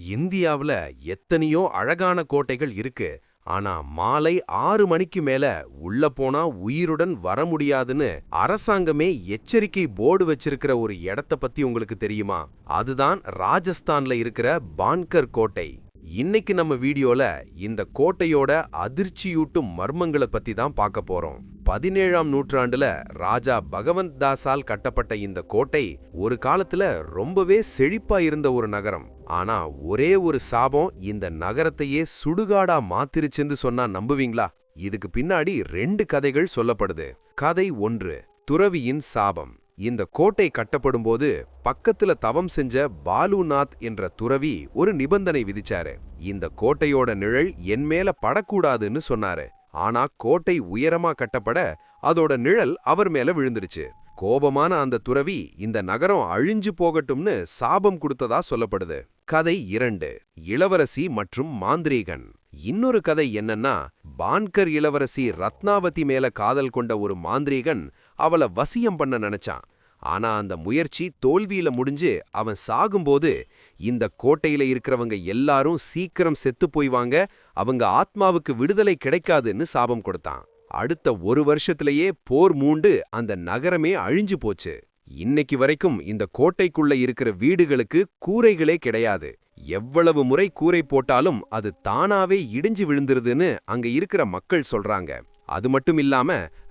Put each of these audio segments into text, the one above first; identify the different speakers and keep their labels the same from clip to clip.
Speaker 1: இந்தியாவுல எத்தனையோ அழகான கோட்டைகள் இருக்கு. ஆனா மாலை 6 மணிக்கு மேல உள்ள போனா உயிருடன் வர முடியாதுன்னு அரசாங்கமே எச்சரிக்கை போர்டு வச்சிருக்கிற ஒரு இடத்த பத்தி உங்களுக்கு தெரியுமா? அதுதான் ராஜஸ்தான்ல இருக்கிற பான்கர் கோட்டை. இன்னைக்கு நம்ம வீடியோல இந்த கோட்டையோட அதிர்ச்சியூட்டும் மர்மங்களை பத்தி தான் பார்க்க போறோம். 17ஆம் நூற்றாண்டுல ராஜா பகவந்த் தாஸால் கட்டப்பட்ட இந்த கோட்டை ஒரு காலத்துல ரொம்பவே செழிப்பா இருந்த ஒரு நகரம். ஆனா ஒரே ஒரு சாபம் இந்த நகரத்தையே சுடுகாடா மாத்திருச்சுன்னு சொன்னா நம்புவீங்களா? இதுக்கு பின்னாடி 2 கதைகள் சொல்லப்படுது. கதை 1, துறவியின் சாபம். இந்த கோட்டை கட்டப்படும்போது பக்கத்துல தவம் செஞ்ச பாலுநாத் என்ற துறவி ஒரு நிபந்தனை விதிச்சாரு. இந்த கோட்டையோட நிழல் என் மேல படக்கூடாதுன்னு சொன்னாரு. ஆனா கோட்டை உயரமா கட்டப்பட அதோட நிழல் அவர் மேல விழுந்துடுச்சு. கோபமான அந்த துறவி இந்த நகரம் அழிஞ்சு போகட்டும்னு சாபம் கொடுத்ததா சொல்லப்படுது. கதை 2, இளவரசி மற்றும் மாந்திரீகன். இன்னொரு கதை என்னன்னா, பான்கர் இளவரசி ரத்னாவதி மேல காதல் கொண்ட ஒரு மாந்திரீகன் அவளை வசியம் பண்ண நினைச்சான். ஆனா அந்த முயற்சி தோல்வியில முடிஞ்சு அவன் சாகும்போது இந்த கோட்டையில இருக்கிறவங்க எல்லாரும் சீக்கிரம் செத்து போய்வாங்க, அவங்க ஆத்மாவுக்கு விடுதலை கிடைக்காதுன்னு சாபம் கொடுத்தான். அடுத்த 1 வருஷத்திலேயே போர் மூண்டு அந்த நகரமே அழிஞ்சு போச்சு. இன்னைக்கு வரைக்கும் இந்த கோட்டைக்குள்ள இருக்கிற வீடுகளுக்கு கூரைகளே கிடையாது. எவ்வளவு முறை கூரை போட்டாலும் அது தானாவே இடிஞ்சு விழுந்துருதுன்னு அங்க இருக்கிற மக்கள் சொல்றாங்க. அது மட்டும் இல்லாம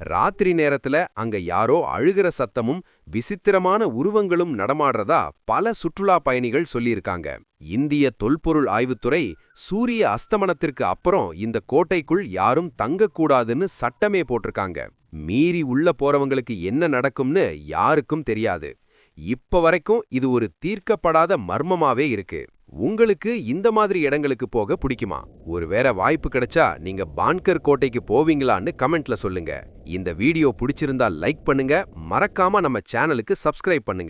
Speaker 1: ராத்திரி நேரத்துல அங்க யாரோ அழுகிற சத்தமும் விசித்திரமான உருவங்களும் நடமாடுறதா பல சுற்றுலா பயணிகள் சொல்லியிருக்காங்க. இந்திய தொல்பொருள் ஆய்வுத்துறை சூரிய அஸ்தமனத்திற்கு அப்புறம் இந்த கோட்டைக்குள் யாரும் தங்கக்கூடாதுன்னு சட்டமே போட்டிருக்காங்க. மீறி உள்ள போறவங்களுக்கு என்ன நடக்கும்னு யாருக்கும் தெரியாது. இப்ப வரைக்கும் இது ஒரு தீர்க்கப்படாத மர்மமாவே இருக்கு. உங்களுக்கு இந்த மாதிரி இடங்களுக்கு போக பிடிக்குமா? ஒருவேளை வாய்ப்பு கிடைச்சா நீங்க பான்கர் கோட்டைக்கு போவீங்களான்னு கமெண்ட்ல சொல்லுங்க. இந்த வீடியோ பிடிச்சிருந்தா லைக் பண்ணுங்க, மறக்காம நம்ம சேனலுக்கு சப்ஸ்கிரைப் பண்ணுங்க.